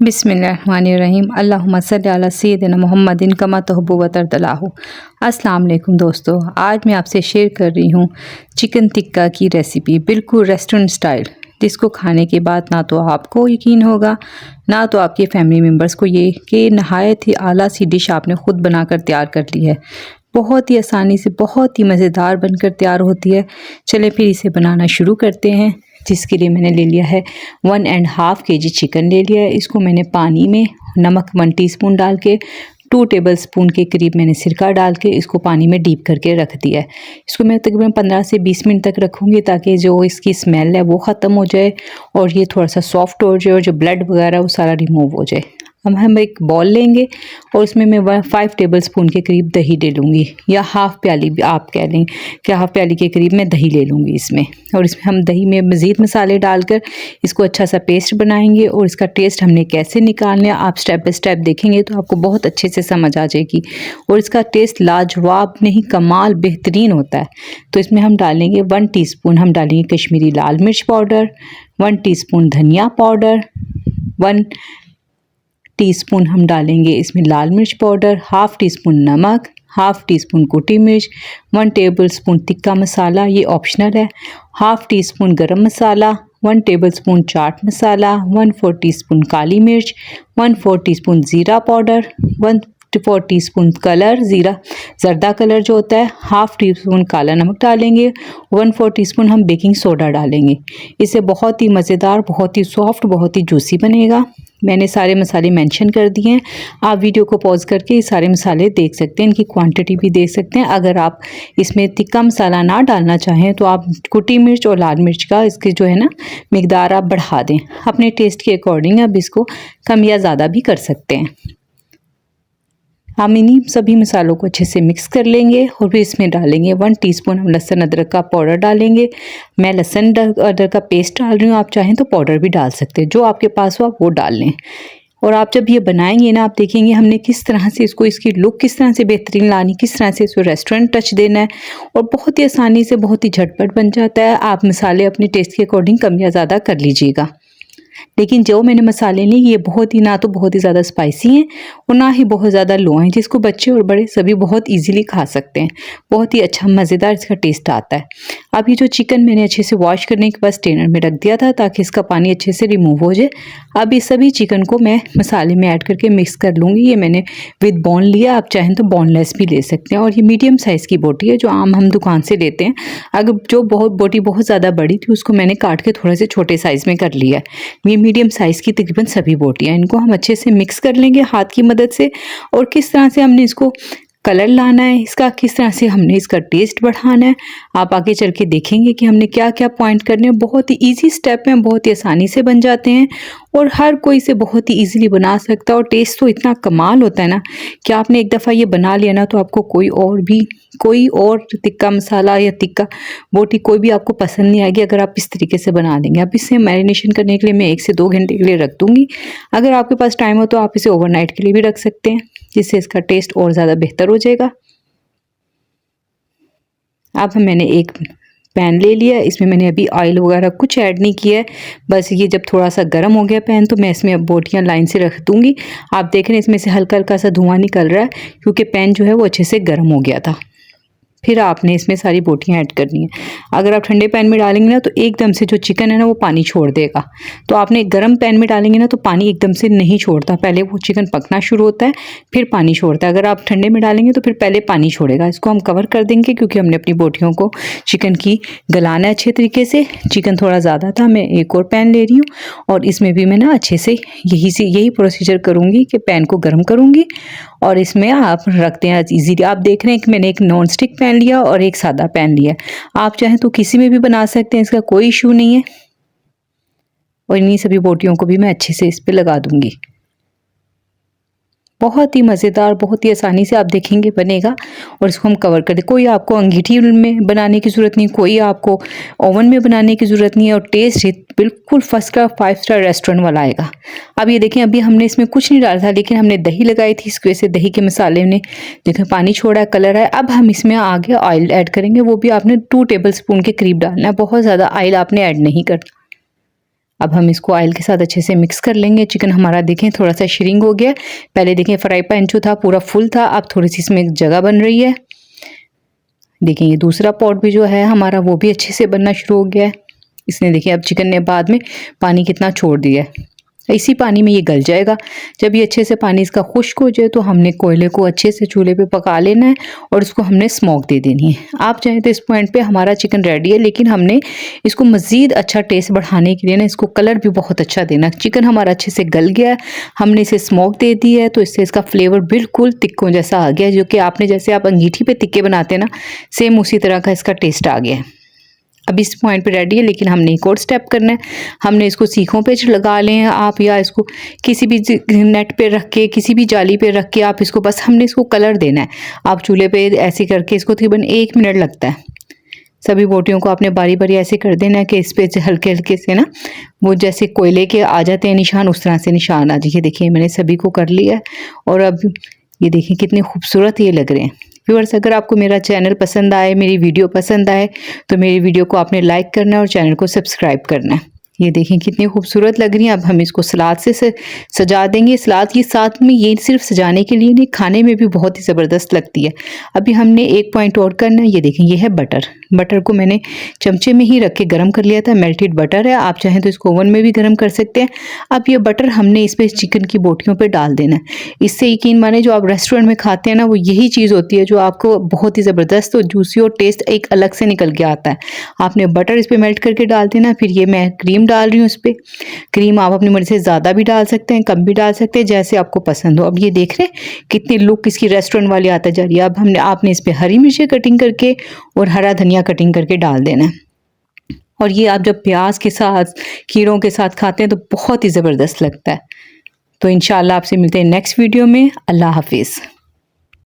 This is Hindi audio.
बिस्मिल्लाहिर्रहमानिर्रहीम अल्लाहुम्मा सल्ली अला सय्यिदिना मुहम्मदिन कमा तुहिब्बु व तर्दल्लाहु। अस्सलाम वालेकुम दोस्तों, आज मैं आपसे शेयर कर रही हूँ चिकन टिक्का की रेसिपी, बिल्कुल रेस्टोरेंट स्टाइल, जिसको खाने के बाद ना तो आपको यकीन होगा ना तो आपके फैमिली मेम्बर्स को ये कि नहायत ही आला सी डिश आपने ख़ुद बनाकर तैयार कर ली है। बहुत ही आसानी से बहुत ही मज़ेदार बनकर तैयार होती है। चलें फिर इसे बनाना शुरू करते हैं। जिसके लिए मैंने ले लिया है 1.5 kg चिकन ले लिया है। इसको मैंने पानी में नमक 1 टीस्पून डाल के 2 टेबलस्पून के करीब मैंने सिरका डाल के इसको पानी में डीप करके रख दिया है। इसको मैं तकरीबन 15 से 20 मिनट तक रखूँगी ताकि जो इसकी स्मेल है वो ख़त्म हो जाए और ये थोड़ा सा सॉफ्ट हो जाए और जो ब्लड वगैरह वो सारा रिमूव हो जाए। अब हम एक बॉल लेंगे और उसमें मैं 5 टेबलस्पून के करीब दही ले लूँगी, या हाफ़ प्याली भी आप कह लें कि हाफ़ प्याली के करीब मैं दही ले लूँगी इसमें। और इसमें हम दही में मज़ीद मसाले डालकर इसको अच्छा सा पेस्ट बनाएंगे और इसका टेस्ट हमने कैसे निकालना है आप स्टेप बाय स्टेप देखेंगे तो आपको बहुत अच्छे से समझ आ जाएगी। और इसका टेस्ट लाजवाब नहीं कमाल बेहतरीन होता है। तो इसमें हम डालेंगे 1 टीस्पून हम डालेंगे कश्मीरी लाल मिर्च पाउडर, 1 टीस्पून धनिया पाउडर, 1 टीस्पून हम डालेंगे इसमें लाल मिर्च पाउडर, हाफ़ टीस्पून नमक, हाफ़ टीस्पून कुटी मिर्च, 1 टेबलस्पून तिक्का मसाला, ये ऑप्शनल है, हाफ़ टीस्पून गरम मसाला, 1 टेबलस्पून चाट मसाला, 1/4 टीस्पून काली मिर्च, 1/4 टीस्पून ज़ीरा पाउडर, 1/4 टीस्पून कलर ज़ीरा ज़र्दा कलर जो होता है, हाफ़ टीस्पून काला नमक डालेंगे, 1/4 टीस्पून हम बेकिंग सोडा डालेंगे। इससे बहुत ही मज़ेदार, बहुत ही सॉफ्ट, बहुत ही जूसी बनेगा। मैंने सारे मसाले मेंशन कर दिए हैं। आप वीडियो को पॉज करके ये सारे मसाले देख सकते हैं, इनकी क्वांटिटी भी देख सकते हैं। अगर आप इसमें तिक्का मसाला ना डालना चाहें तो आप कुटी मिर्च और लाल मिर्च का इसके जो है ना मिकदार आप बढ़ा दें, अपने टेस्ट के अकॉर्डिंग आप इसको कम या ज़्यादा भी कर सकते हैं। हम इन्हीं सभी मसालों को अच्छे से मिक्स कर लेंगे और फिर इसमें डालेंगे 1 टीस्पून हम लहसुन अदरक का पाउडर डालेंगे। मैं लहसुन अदरक का पेस्ट डाल रही हूँ, आप चाहें तो पाउडर भी डाल सकते हैं, जो आपके पास हो आप वो डाल लें। और आप जब ये बनाएंगे ना आप देखेंगे हमने किस तरह से इसको इसकी लुक किस तरह से बेहतरीन लानी, किस तरह से इसको रेस्टोरेंट टच देना है और बहुत ही आसानी से बहुत ही झटपट बन जाता है। आप मसाले अपने टेस्ट के अकॉर्डिंग कम या ज़्यादा कर लीजिएगा। लेकिन जो मैंने मसाले लिए ये बहुत ही ना तो बहुत ही ज़्यादा स्पाइसी हैं और ना ही बहुत ज़्यादा लो हैं, जिसको बच्चे और बड़े सभी बहुत इजीली खा सकते हैं। बहुत ही अच्छा मज़ेदार इसका टेस्ट आता है। अब ये जो चिकन मैंने अच्छे से वॉश करने के बाद स्ट्रेनर में रख दिया था ताकि इसका पानी अच्छे से रिमूव हो जाए। अब इस सभी चिकन को मैं मसाले में ऐड करके मिक्स कर लूँगी। ये मैंने विद बोन लिया, आप चाहें तो बोनलेस भी ले सकते हैं। और ये मीडियम साइज़ की बोटी है जो आम हम दुकान से लेते हैं। अगर जो बोटी बहुत ज़्यादा बड़ी थी उसको मैंने काट के थोड़े से छोटे साइज़ में कर लिया है। ये मीडियम साइज़ की तकरीबन सभी बोटियाँ, इनको हम अच्छे से मिक्स कर लेंगे हाथ की मदद से। और किस तरह से हमने इसको कलर लाना है इसका, किस तरह से हमने इसका टेस्ट बढ़ाना है, आप आगे चल के देखेंगे कि हमने क्या क्या पॉइंट करने हैं। बहुत ही इजी स्टेप में बहुत ही आसानी से बन जाते हैं और हर कोई इसे बहुत ही इजीली बना सकता है। और टेस्ट तो इतना कमाल होता है ना कि आपने एक दफ़ा ये बना लिया ना तो आपको कोई और तिक्का मसाला या तिक्का बोटी कोई भी आपको पसंद नहीं आएगी अगर आप इस तरीके से बना लेंगे। अब इसे मैरिनेशन करने के लिए मैं 1 से 2 घंटे के लिए रख दूँगी। अगर आपके पास टाइम हो तो आप इसे ओवरनाइट के लिए भी रख सकते हैं, जिससे इसका टेस्ट और ज़्यादा बेहतर हो जाएगा। अब मैंने एक पैन ले लिया, इसमें मैंने अभी ऑयल वगैरह कुछ ऐड नहीं किया है। बस ये जब थोड़ा सा गर्म हो गया पैन तो मैं इसमें अब बोटियाँ लाइन से रख दूँगी। आप देख रहे हैं इसमें से हल्का हल्का सा धुआं निकल रहा है क्योंकि पैन जो है वो अच्छे से गर्म हो गया था। फिर आपने इसमें सारी बोटियाँ ऐड करनी है। अगर आप ठंडे पैन में डालेंगे ना तो एकदम से जो चिकन है ना वो पानी छोड़ देगा। तो आपने गर्म पैन में डालेंगे ना तो पानी एकदम से नहीं छोड़ता, पहले वो चिकन पकना शुरू होता है फिर पानी छोड़ता है। अगर आप ठंडे में डालेंगे तो फिर पहले पानी छोड़ेगा। इसको हम कवर कर देंगे क्योंकि हमने अपनी बोटियों को चिकन की गलाना है अच्छे तरीके से। चिकन थोड़ा ज़्यादा था, मैं एक और पैन ले रही हूँ और इसमें भी मैं ना अच्छे से यही प्रोसीजर करूँगी कि पैन को गर्म करूँगी और इसमें आप रखते हैं इजीली। आप देख रहे हैं कि मैंने एक नॉन स्टिक पैन लिया और एक सादा पैन लिया। आप चाहें तो किसी में भी बना सकते हैं, इसका कोई इशू नहीं है। और इन्हीं सभी बोटियों को भी मैं अच्छे से इस पे लगा दूंगी। बहुत ही मज़ेदार, बहुत ही आसानी से आप देखेंगे बनेगा। और इसको हम कवर कर दें। कोई आपको अंगीठी में बनाने की ज़रूरत नहीं, कोई आपको ओवन में बनाने की ज़रूरत नहीं है और टेस्ट बिल्कुल फर्स्ट क्लास 5 स्टार रेस्टोरेंट वाला आएगा। अब ये देखें अभी हमने इसमें कुछ नहीं डाला था लेकिन हमने दही लगाई थी, इसकी वजह से दही के मसाले ने देखें पानी छोड़ा है, कलर है। अब हम इसमें आगे ऑयल ऐड करेंगे, वो भी आपने 2 टेबल स्पून के करीब डालना है, बहुत ज़्यादा ऑयल आपने ऐड नहीं करना। अब हम इसको ऑयल के साथ अच्छे से मिक्स कर लेंगे। चिकन हमारा देखें थोड़ा सा श्रिंक हो गया। पहले देखें फ्राई पैन जो था पूरा फुल था, अब थोड़ी सी इसमें जगह बन रही है। देखें ये दूसरा पॉट भी जो है हमारा वो भी अच्छे से बनना शुरू हो गया है। इसने देखिए अब चिकन ने बाद में पानी कितना छोड़ दिया है। इसी पानी में ये गल जाएगा। जब ये अच्छे से पानी इसका खुश्क हो जाए तो हमने कोयले को अच्छे से चूल्हे पे पका लेना है और इसको हमने स्मोक दे देनी है। आप चाहें तो इस पॉइंट पे हमारा चिकन रेडी है, लेकिन हमने इसको मज़ीद अच्छा टेस्ट बढ़ाने के लिए ना इसको कलर भी बहुत अच्छा देना। चिकन हमारा अच्छे से गल गया है, हमने इसे स्मोक दे दी है, तो इससे इसका फ्लेवर बिल्कुल तिक्कों जैसा आ गया है, जो कि आपने जैसे आप अंगीठी पे तिक्के बनाते हैं ना, सेम उसी तरह का इसका टेस्ट आ गया है। अब इस पॉइंट पे रेडी है, लेकिन हमने एक और स्टेप करना है। हमने इसको सीखों पे लगा लें आप, या इसको किसी भी नेट पे रख के, किसी भी जाली पे रख के आप इसको बस हमने इसको कलर देना है। आप चूल्हे पे ऐसे करके इसको तकरीबन 1 मिनट लगता है। सभी बोटियों को आपने बारी बारी ऐसे कर देना है कि इस पे हल्के हल्के से ना वो जैसे कोयले के आ जाते हैं निशान, उस तरह से निशान आ जाइए। देखिए मैंने सभी को कर लिया है और अब ये देखिए कितने खूबसूरत ये लग रहे हैं। व्यूअर्स, अगर आपको मेरा चैनल पसंद आए, मेरी वीडियो पसंद आए, तो मेरी वीडियो को आपने लाइक करना है और चैनल को सब्सक्राइब करना है। ये देखें कितनी खूबसूरत लग रही है। अब हम इसको सलाद से सजा देंगे। सलाद के साथ में ये सिर्फ सजाने के लिए नहीं, खाने में भी बहुत ही ज़बरदस्त लगती है। अभी हमने एक पॉइंट और करना है। ये देखें ये है बटर। बटर को मैंने चमचे में ही रख के गर्म कर लिया था। मेल्टेड बटर है, आप चाहें तो इसको ओवन में भी गर्म कर सकते हैं। अब ये बटर हमने इस पर चिकन की बोटियों पर डाल देना है। इससे यकीन माने जो आप रेस्टोरेंट में खाते हैं ना, वो यही चीज़ होती है जो आपको बहुत ही ज़बरदस्त और जूसी और टेस्ट एक अलग से निकल के आता है। आपने बटर इस पर मेल्ट करके डाल देना। फिर ये मैं क्रीम डाल रही हूँ इस पे। क्रीम आप अपनी मर्जी से ज़्यादा भी डाल सकते हैं, कम भी डाल सकते हैं, जैसे आपको पसंद हो। अब ये देख रहे हैं कितनी लुक इसकी रेस्टोरेंट वाली आता जा रही है। अब आपने इस पे हरी मिर्ची कटिंग करके और हरा धनिया कटिंग करके डाल देना है। और ये आप जब प्याज के साथ, खीरों के साथ खाते हैं तो बहुत ही ज़बरदस्त लगता है। तो इंशाल्लाह आपसे मिलते हैं नेक्स्ट वीडियो में। अल्लाह हाफिज़।